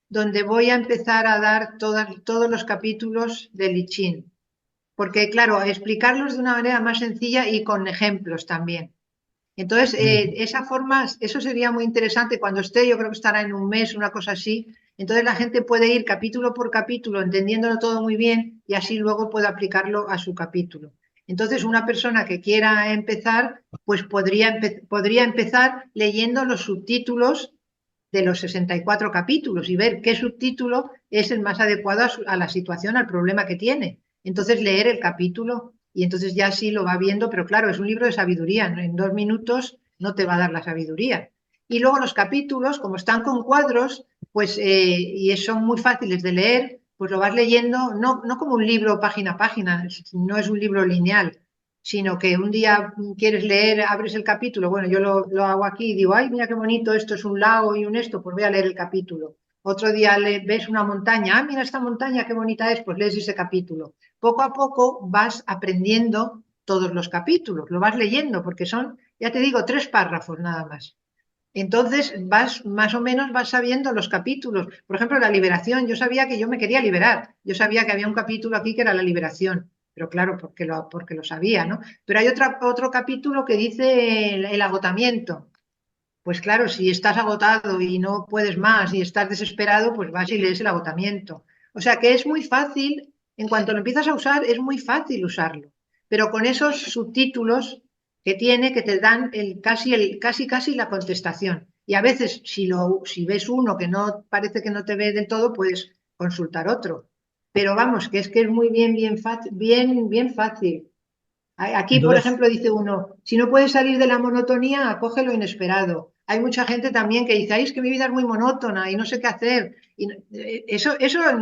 donde voy a empezar a dar todos los capítulos del I Ching. Porque, claro, explicarlos de una manera más sencilla y con ejemplos también. Entonces, Muy bien. esa forma, eso sería muy interesante cuando esté, yo creo que estará en un mes, una cosa así. Entonces la gente puede ir capítulo por capítulo, entendiéndolo todo muy bien y así luego puede aplicarlo a su capítulo. Entonces, una persona que quiera empezar, pues podría empezar leyendo los subtítulos de los 64 capítulos y ver qué subtítulo es el más adecuado a la situación, al problema que tiene. Entonces leer el capítulo y entonces ya sí lo va viendo, pero claro, es un libro de sabiduría, ¿no? En 2 minutos no te va a dar la sabiduría. Y luego los capítulos, como están con cuadros, pues y son muy fáciles de leer, pues lo vas leyendo, no como un libro página a página, no es un libro lineal, sino que un día quieres leer, abres el capítulo, bueno, yo lo hago aquí y digo, ay, mira qué bonito, esto es un lago y un esto, pues voy a leer el capítulo. Otro día ves una montaña, ah, mira esta montaña, qué bonita es, pues lees ese capítulo. Poco a poco vas aprendiendo todos los capítulos, lo vas leyendo, porque son, ya te digo, 3 párrafos nada más. Entonces más o menos vas sabiendo los capítulos. Por ejemplo, la liberación. Yo sabía que yo me quería liberar. Yo sabía que había un capítulo aquí que era la liberación. Pero claro, porque lo sabía, ¿no? Pero hay otro capítulo que dice el agotamiento. Pues claro, si estás agotado y no puedes más y estás desesperado, pues vas y lees el agotamiento. O sea que es muy fácil, en cuanto lo empiezas a usar, es muy fácil usarlo. Pero con esos subtítulos que tiene, que te dan casi la contestación. Y a veces, si ves uno que no parece que no te ve del todo, puedes consultar otro. Pero vamos, que es muy bien fácil, bien fácil. Aquí, por Entonces, ejemplo, dice uno, si no puedes salir de la monotonía, acoge lo inesperado. Hay mucha gente también que dice, ay, es que mi vida es muy monótona y no sé qué hacer. Y eso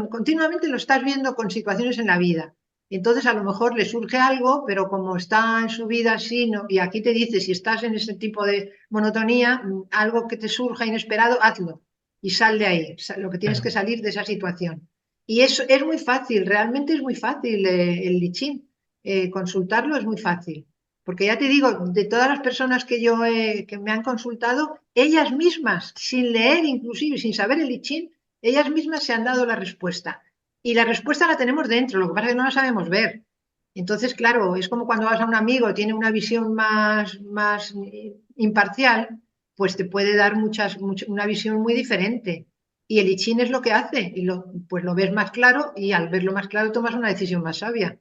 continuamente lo estás viendo con situaciones en la vida. Entonces, a lo mejor le surge algo, pero como está en su vida así, no, y aquí te dice, si estás en ese tipo de monotonía, algo que te surja inesperado, hazlo y sal de ahí. Lo que tienes que claro, salir de esa situación. Y eso es muy fácil, realmente es muy fácil el lichín consultarlo es muy fácil, Porque ya te digo, de todas las personas que me han consultado, ellas mismas, sin leer inclusive, sin saber el I Ching, ellas mismas se han dado la respuesta. Y la respuesta la tenemos dentro, lo que pasa es que no la sabemos ver. Entonces, claro, es como cuando vas a un amigo, tiene una visión más imparcial, pues te puede dar una visión muy diferente. Y el I Ching es lo que hace, y pues lo ves más claro y al verlo más claro tomas una decisión más sabia.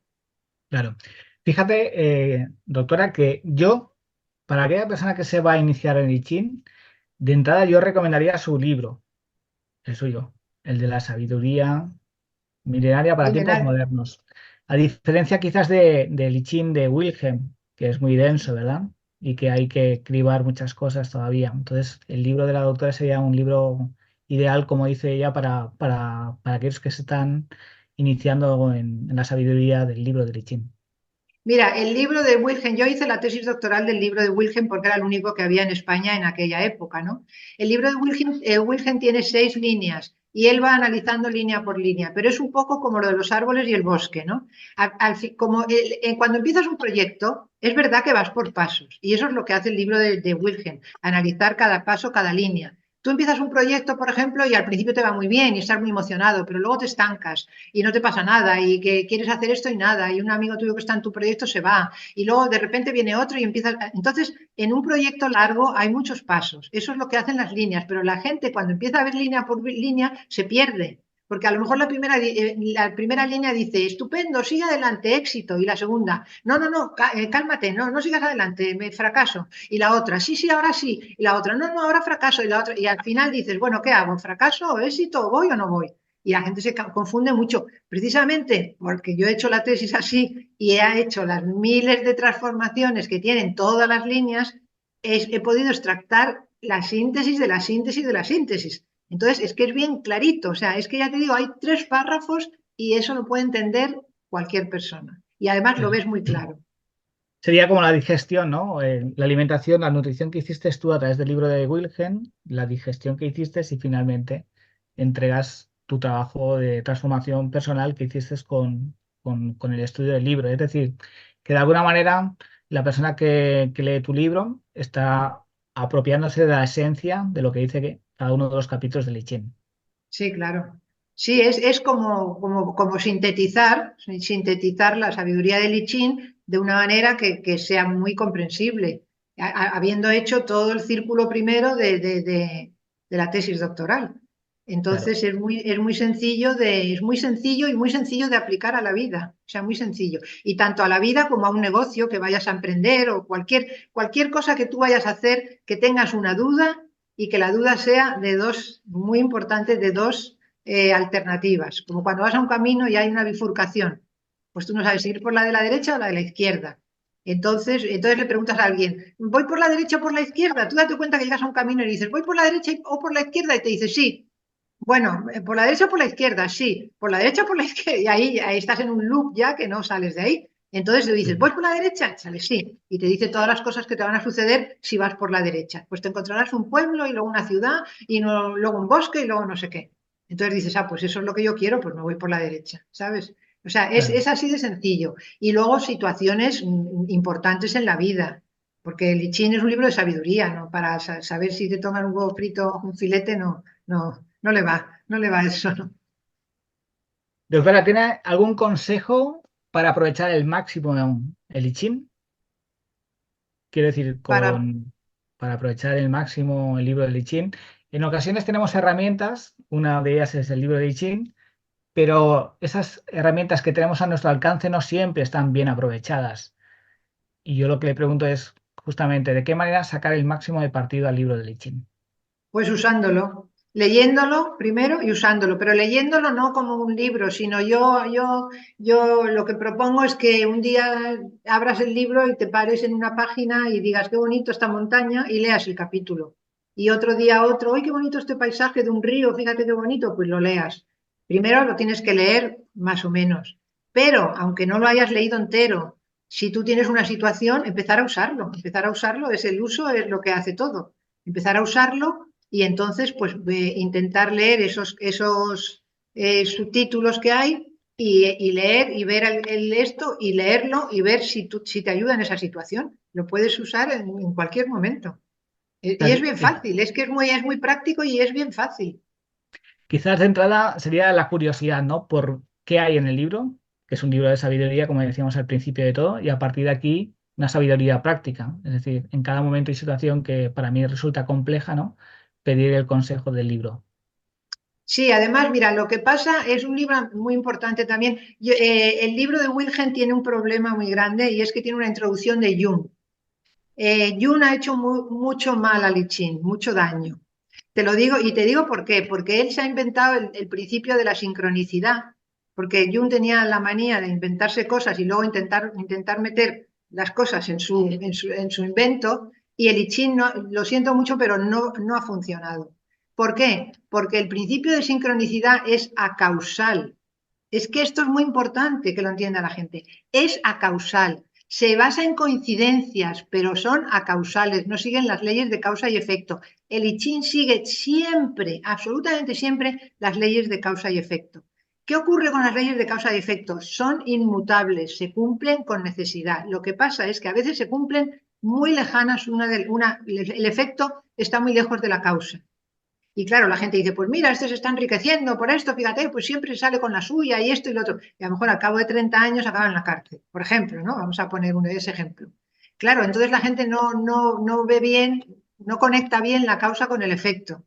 Claro. Fíjate, doctora, que yo, para aquella persona que se va a iniciar en I Ching, de entrada yo recomendaría su libro, el suyo, el de la sabiduría milenaria para tiempos Milenario. modernos. A diferencia quizás del I Ching de Wilhelm, que es muy denso, ¿verdad? Y que hay que cribar muchas cosas todavía. Entonces, el libro de la doctora sería un libro ideal, como dice ella, para aquellos que se están iniciando en la sabiduría del libro del I Ching. Mira, el libro de Wilhelm, yo hice la tesis doctoral del libro de Wilhelm porque era el único que había en España en aquella época, ¿no? El libro de Wilhelm tiene 6 líneas y él va analizando línea por línea, pero es un poco como lo de los árboles y el bosque, ¿no? Cuando empiezas un proyecto, es verdad que vas por pasos y eso es lo que hace el libro de Wilhelm, analizar cada paso, cada línea. Tú empiezas un proyecto, por ejemplo, y al principio te va muy bien y estás muy emocionado, pero luego te estancas y no te pasa nada y que quieres hacer esto y nada y un amigo tuyo que está en tu proyecto se va y luego de repente viene otro y empiezas. Entonces, en un proyecto largo hay muchos pasos. Eso es lo que hacen las líneas, pero la gente cuando empieza a ver línea por línea se pierde. Porque a lo mejor la primera línea dice, estupendo, sigue adelante, éxito. Y la segunda, no, cálmate, no sigas adelante, me fracaso. Y la otra, sí, ahora sí. Y la otra, no, ahora fracaso. Y la otra, y al final dices, bueno, ¿qué hago? ¿Fracaso o éxito? ¿Voy o no voy? Y la gente se confunde mucho, precisamente porque yo he hecho la tesis así y he hecho las miles de transformaciones que tienen todas las líneas, he podido extractar la síntesis de la síntesis de la síntesis. Entonces, es que es bien clarito, o sea, es que ya te digo, hay 3 párrafos y eso lo puede entender cualquier persona. Y además lo ves muy claro. Sería como la digestión, ¿no? La alimentación, la nutrición que hiciste tú a través del libro de Wilhelm, la digestión que hiciste y finalmente entregas tu trabajo de transformación personal que hiciste con el estudio del libro. Es decir, que de alguna manera la persona que lee tu libro está apropiándose de la esencia de lo que dice cada uno de los capítulos del I Ching. Sí, claro. Sí, es como sintetizar la sabiduría del I Ching de una manera que sea muy comprensible, habiendo hecho todo el círculo primero de la tesis doctoral. Claro. Entonces es muy sencillo y muy sencillo de aplicar a la vida, o sea, muy sencillo. Y tanto a la vida como a un negocio que vayas a emprender o cualquier cosa que tú vayas a hacer, que tengas una duda y que la duda sea muy importante, de dos alternativas. Como cuando vas a un camino y hay una bifurcación, pues tú no sabes si ir por la de la derecha o la de la izquierda. Entonces le preguntas a alguien, ¿voy por la derecha o por la izquierda? Tú date cuenta que llegas a un camino y dices, ¿voy por la derecha o por la izquierda? Y te dice, sí. Bueno, por la derecha o por la izquierda, sí. Por la derecha o por la izquierda. Y ahí estás en un loop ya que no sales de ahí. Entonces le dices, ¿voy por la derecha? Sale sí. Y te dice todas las cosas que te van a suceder si vas por la derecha. Pues te encontrarás un pueblo y luego una ciudad y luego un bosque y luego no sé qué. Entonces dices, pues eso es lo que yo quiero, pues me voy por la derecha, ¿sabes? O sea, Claro. es así de sencillo. Y luego situaciones importantes en la vida. Porque el I Ching es un libro de sabiduría, ¿no? Para saber si te toman un huevo frito o un filete, no le va eso, ¿no? Doctora, ¿tiene algún consejo para aprovechar el máximo el I Ching? Quiero decir, Para, para aprovechar el máximo el libro de I Ching. En ocasiones tenemos herramientas, una de ellas es el libro de I Ching, pero esas herramientas que tenemos a nuestro alcance no siempre están bien aprovechadas. Y yo lo que le pregunto es justamente de qué manera sacar el máximo de partido al libro de I Ching. pues usándolo, leyéndolo primero y usándolo, pero leyéndolo no como un libro, sino yo lo que propongo es que un día abras el libro y te pares en una página y digas qué bonito esta montaña y leas el capítulo. Y otro día otro, ¡ay, qué bonito este paisaje de un río! Fíjate qué bonito, pues lo leas. Primero lo tienes que leer más o menos, pero aunque no lo hayas leído entero, si tú tienes una situación, empezar a usarlo es el uso, es lo que hace todo. Empezar a usarlo y entonces pues intentar leer esos subtítulos que hay y leer y ver esto y leerlo y ver si te ayuda en esa situación. Lo puedes usar en cualquier momento. Y es bien fácil, es que es muy práctico y es bien fácil. Quizás de entrada sería la curiosidad, ¿no? Por qué hay en el libro, que es un libro de sabiduría, como decíamos al principio de todo, y a partir de aquí una sabiduría práctica. Es decir, en cada momento y situación que para mí resulta compleja, ¿no? Pedir el consejo del libro. Sí, además, mira, lo que pasa es un libro muy importante también. El libro de Wilhelm tiene un problema muy grande y es que tiene una introducción de Jung. Jung ha hecho mucho mal a Lichín, mucho daño. Te lo digo y te digo por qué, porque él se ha inventado el principio de la sincronicidad, porque Jung tenía la manía de inventarse cosas y luego intentar meter las cosas en su invento, y el I Ching, no, lo siento mucho, pero no ha funcionado. ¿Por qué? Porque el principio de sincronicidad es acausal. Es que esto es muy importante que lo entienda la gente. Es acausal. Se basa en coincidencias, pero son acausales, no siguen las leyes de causa y efecto. El I Ching sigue siempre, absolutamente siempre, las leyes de causa y efecto. ¿Qué ocurre con las leyes de causa y efecto? Son inmutables, se cumplen con necesidad. Lo que pasa es que a veces se cumplen muy lejanas, el efecto está muy lejos de la causa. Y claro, la gente dice, pues mira, este se está enriqueciendo por esto, fíjate, pues siempre sale con la suya y esto y lo otro. Y a lo mejor al cabo de 30 años acaba en la cárcel, por ejemplo, ¿no? Vamos a poner ese ejemplo. Claro, entonces la gente no ve bien, no conecta bien la causa con el efecto.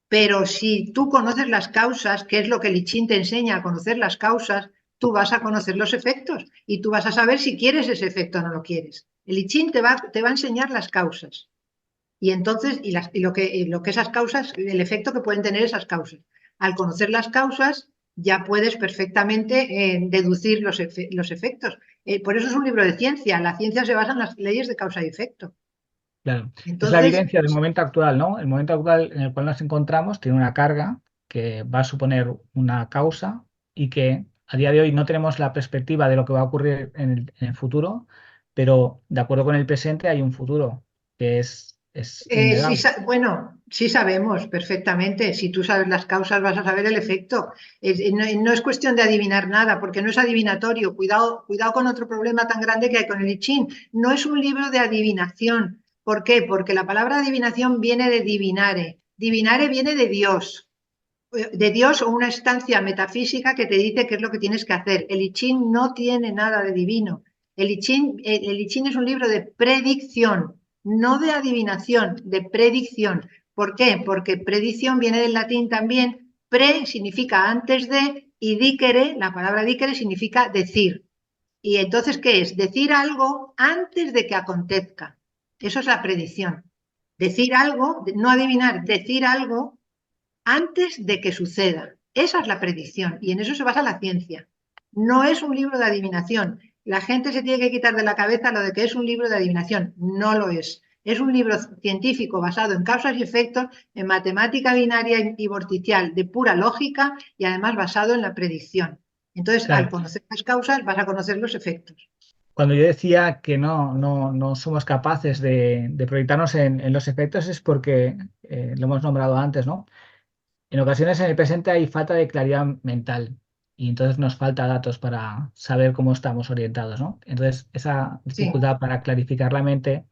Pero si tú conoces las causas, que es lo que el I Ching te enseña a conocer las causas, tú vas a conocer los efectos y tú vas a saber si quieres ese efecto o no lo quieres. El I Ching te va a enseñar las causas. Y entonces, lo que esas causas, el efecto que pueden tener esas causas. Al conocer las causas, ya puedes perfectamente deducir los efectos. Por eso es un libro de ciencia. La ciencia se basa en las leyes de causa y efecto. Claro, es la Entonces, evidencia del momento actual, ¿no? El momento actual en el cual nos encontramos tiene una carga que va a suponer una causa y que a día de hoy no tenemos la perspectiva de lo que va a ocurrir en el futuro, pero de acuerdo con el presente hay un futuro que es sí, innegable. bueno, sí sabemos perfectamente. Si tú sabes las causas, vas a saber el efecto. No es cuestión de adivinar nada, porque no es adivinatorio. Cuidado con otro problema tan grande que hay con el I Ching. No es un libro de adivinación. ¿Por qué? Porque la palabra adivinación viene de divinare. Divinare viene de Dios o una estancia metafísica que te dice qué es lo que tienes que hacer. El I Ching no tiene nada de divino. El I Ching es un libro de predicción, no de adivinación, de predicción. ¿Por qué? Porque predicción viene del latín también. Pre significa antes de y dicere, la palabra dicere significa decir. Y entonces, ¿qué es? Decir algo antes de que acontezca. Eso es la predicción. Decir algo, no adivinar, decir algo antes de que suceda. Esa es la predicción y en eso se basa la ciencia. No es un libro de adivinación. La gente se tiene que quitar de la cabeza lo de que es un libro de adivinación. No lo es. Es un libro científico basado en causas y efectos, en matemática binaria y vorticial, de pura lógica y además basado en la predicción. Entonces, al Claro, conocer las causas, vas a conocer los efectos. cuando yo decía que no somos capaces de proyectarnos en los efectos es porque, lo hemos nombrado antes, ¿no? En ocasiones en el presente hay falta de claridad mental y entonces nos falta datos para saber cómo estamos orientados, ¿no? Entonces esa Sí. dificultad para clarificar la mente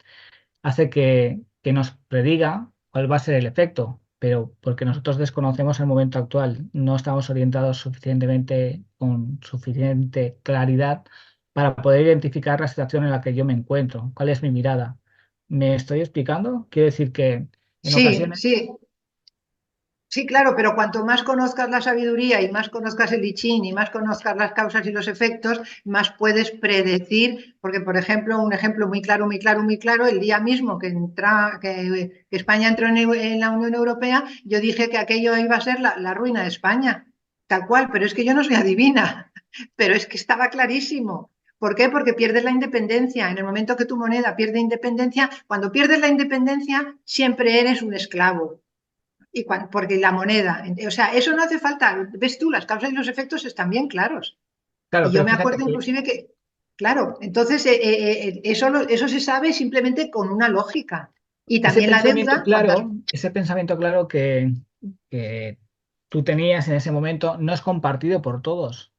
hace que nos prediga cuál va a ser el efecto, pero porque nosotros desconocemos el momento actual, no estamos orientados suficientemente con suficiente claridad para poder identificar la situación en la que yo me encuentro, cuál es mi mirada. ¿Me estoy explicando? Quiero decir que en Sí, ocasiones, sí, sí, claro, pero cuanto más conozcas la sabiduría y más conozcas el I Ching y más conozcas las causas y los efectos, más puedes predecir, porque por ejemplo, un ejemplo muy claro, muy claro, muy claro, el día mismo que España entró en la Unión Europea, yo dije que aquello iba a ser la ruina de España, tal cual, pero es que yo no soy adivina, pero es que estaba clarísimo. ¿Por qué? Porque pierdes la independencia. En el momento que tu moneda pierde independencia, cuando pierdes la independencia, siempre eres un esclavo porque la moneda, o sea, eso no hace falta, ves tú, las causas y los efectos están bien claros. claro, Y yo pero me fíjate acuerdo que inclusive que, claro, entonces eso se sabe simplemente con una lógica. Y también la deuda, ese pensamiento claro que tú tenías en ese momento no es compartido por todos.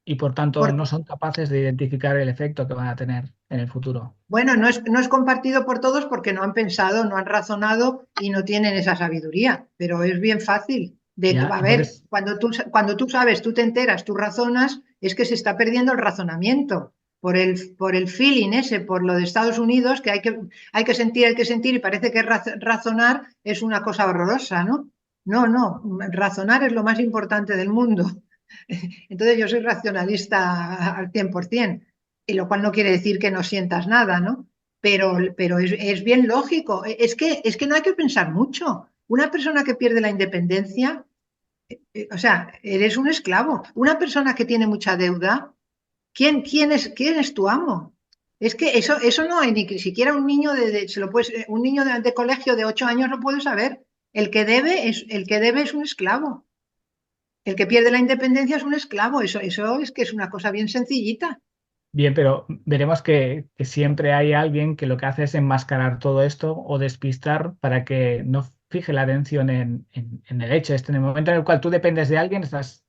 y por tanto Por- no son capaces de identificar el efecto que van a tener en el futuro. bueno, no es compartido por todos porque no han pensado, no han razonado y no tienen esa sabiduría, pero es bien fácil. Ya, A ver, entonces, cuando tú sabes, tú te enteras, tú razonas, es que se está perdiendo el razonamiento por el feeling ese, por lo de Estados Unidos, que hay que sentir y parece que razonar es una cosa horrorosa, ¿no? No, no, razonar es lo más importante del mundo. Entonces yo soy racionalista al 100%, y lo cual no quiere decir que no sientas nada, ¿no? Pero es bien lógico. Es que no hay que pensar mucho. Una persona que pierde la independencia, o sea, eres un esclavo. Una persona que tiene mucha deuda, quién es tu amo? Es que eso no hay ni que siquiera un niño se lo puedes, un niño de colegio de 8 años lo puede saber. El que debe es un esclavo. El que pierde la independencia es un esclavo. Eso es que es una cosa bien sencillita. bien, pero veremos que siempre hay alguien que lo que hace es enmascarar todo esto o despistar para que no fije la atención en el hecho. En el momento en el cual tú dependes de alguien, estás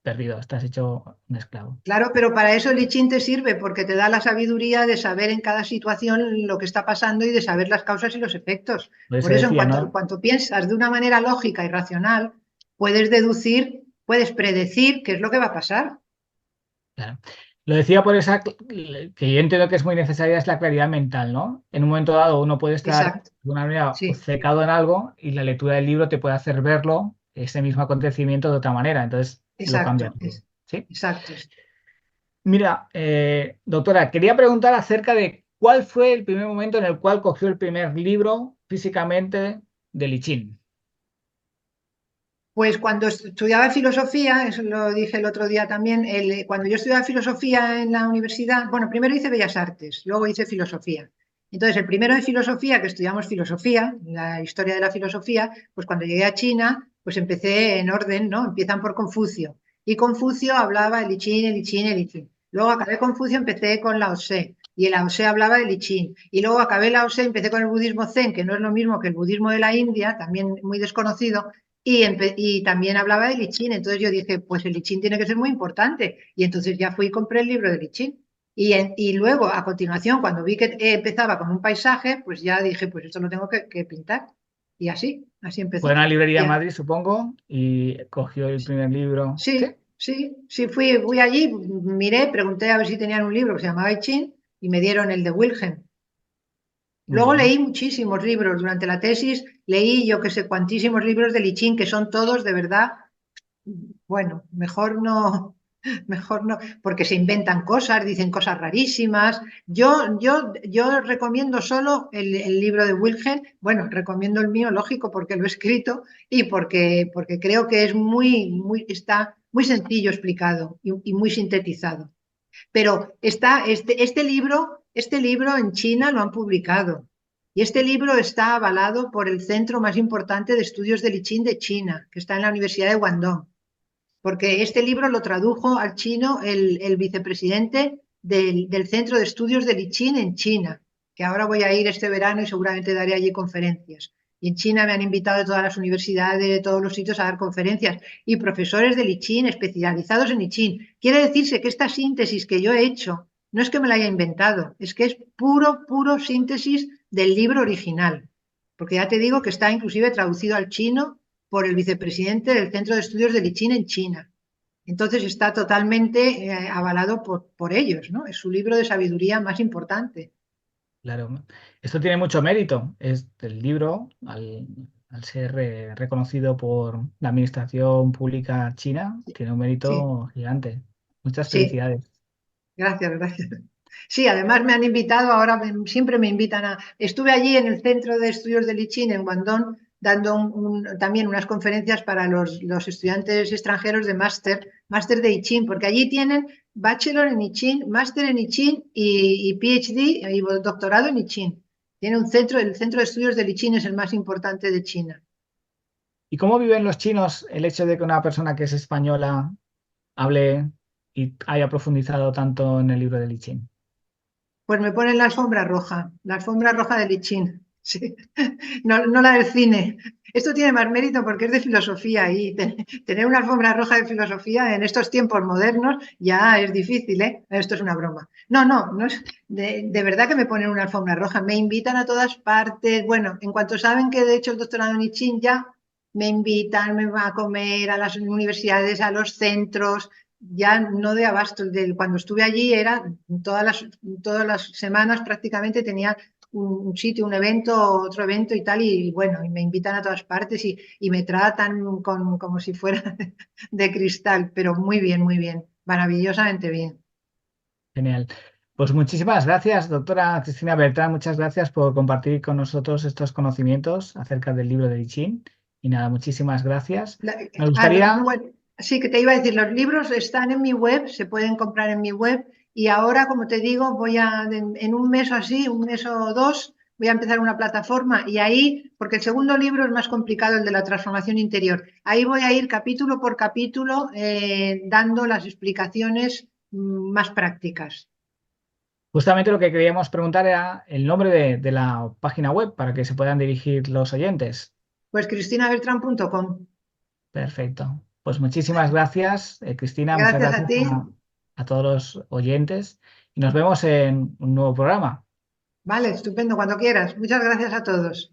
perdido, estás hecho un esclavo. Claro, pero para eso el I Ching te sirve porque te da la sabiduría de saber en cada situación lo que está pasando y de saber las causas y los efectos. Por Por eso eso, decía, en ¿no? cuanto piensas de una manera lógica y racional, puedes deducir, puedes predecir qué es lo que va a pasar. Claro. Lo decía por esa que yo entiendo que es muy necesaria, es la claridad mental, ¿no? En un momento dado uno puede estar Exacto, de una manera sí, obcecado en algo y la lectura del libro te puede hacer verlo, ese mismo acontecimiento de otra manera, entonces lo cambia exacto, todo. ¿Sí? exacto. Mira, doctora, quería preguntar acerca de cuál fue el primer momento en el cual cogió el primer libro físicamente de Lichín. Pues cuando estudiaba filosofía, eso lo dije el otro día también, cuando yo estudiaba filosofía en la universidad, bueno, primero hice Bellas Artes, luego hice filosofía. Entonces, el primero de filosofía, que estudiamos filosofía, la historia de la filosofía, pues cuando llegué a China, pues empecé en orden, ¿no? Empiezan por Confucio. Y Confucio hablaba el I Ching, el I Ching, el I Ching. Luego acabé Confucio, empecé con Lao Tse. Y el Lao Tse hablaba del I Ching. Y luego acabé Lao Tse, empecé con el budismo Zen, que no es lo mismo que el budismo de la India, también muy desconocido, y también hablaba de Lichín, entonces yo dije, pues el Lichín tiene que ser muy importante. Y entonces ya fui y compré el libro de Lichín. Y luego, a continuación, cuando vi que empezaba con un paisaje, pues ya dije, pues esto lo tengo que pintar. Y así Fue a empezó. una librería en Ya. Madrid, supongo, y cogió el primer libro. ¿Sí? Sí, fui allí, miré, pregunté a ver si tenían un libro que se llamaba I Ching y me dieron el de Wilhelm. Muy Luego bien. leí muchísimos libros durante la tesis, leí yo que sé cuantísimos libros de Lichín, que son todos de verdad. Bueno, mejor no, porque se inventan cosas, dicen cosas rarísimas. Yo recomiendo solo el libro de Wilhelm, bueno, recomiendo el mío, lógico, porque lo he escrito y porque creo que es está muy sencillo explicado y muy sintetizado. Pero este libro en China lo han publicado. Y este libro está avalado por el centro más importante de estudios del I Ching de China, que está en la Universidad de Guangdong, porque este libro lo tradujo al chino el vicepresidente del Centro de Estudios del I Ching en China, que ahora voy a ir este verano y seguramente daré allí conferencias. Y en China me han invitado de todas las universidades, de todos los sitios a dar conferencias y profesores del I Ching especializados en I Ching. Quiere decirse que esta síntesis que yo he hecho no es que me la haya inventado, es que es puro síntesis del libro original. Porque ya te digo que está inclusive traducido al chino por el vicepresidente del Centro de Estudios de Lichín en China. Entonces está totalmente avalado por ellos, ¿no? Es su libro de sabiduría más importante. Claro, esto tiene mucho mérito. El libro, al ser reconocido por la administración pública china, tiene un Sí, mérito gigante. Muchas sí, felicidades. gracias. Sí, además me han invitado, ahora siempre me invitan a... Estuve allí en el Centro de Estudios de Lichín en Guangdong dando también unas conferencias para los estudiantes extranjeros de máster de I Ching, porque allí tienen bachelor en I Ching, máster en I Ching y PhD y doctorado en I Ching. Tiene el Centro de Estudios de Lichín es el más importante de China. ¿Y cómo viven los chinos el hecho de que una persona que es española hable y haya profundizado tanto en el libro de Lichín? Pues me ponen la alfombra roja de Lichín. Sí, no la del cine. Esto tiene más mérito porque es de filosofía y tener una alfombra roja de filosofía en estos tiempos modernos ya es difícil, ¿eh? Esto es una broma. No es de verdad que me ponen una alfombra roja. Me invitan a todas partes. Bueno, en cuanto saben que de hecho el doctorado en I Ching ya me invitan, me va a comer a las universidades, a los centros. Ya no de abasto. Cuando estuve allí era todas las semanas prácticamente tenía un sitio, un evento, otro evento y tal, y bueno, y me invitan a todas partes y me tratan como si fuera de cristal, pero muy bien, maravillosamente bien. Genial. Pues muchísimas gracias, doctora Cristina Bertrán. Muchas gracias por compartir con nosotros estos conocimientos acerca del libro de I Ching. Y nada, muchísimas gracias. Nos gustaría... Bueno, sí, que te iba a decir, los libros están en mi web, se pueden comprar en mi web y ahora, como te digo, en un mes o así, un mes o dos, voy a empezar una plataforma y ahí, porque el segundo libro es más complicado, el de la transformación interior, ahí voy a ir capítulo por capítulo dando las explicaciones más prácticas. Justamente lo que queríamos preguntar era el nombre de la página web para que se puedan dirigir los oyentes. Pues cristinabeltran.com. Perfecto. Pues muchísimas gracias, Cristina. Muchas Gracias a gracias ti. a todos los oyentes y nos vemos en un nuevo programa. Vale, estupendo, cuando quieras. Muchas gracias a todos.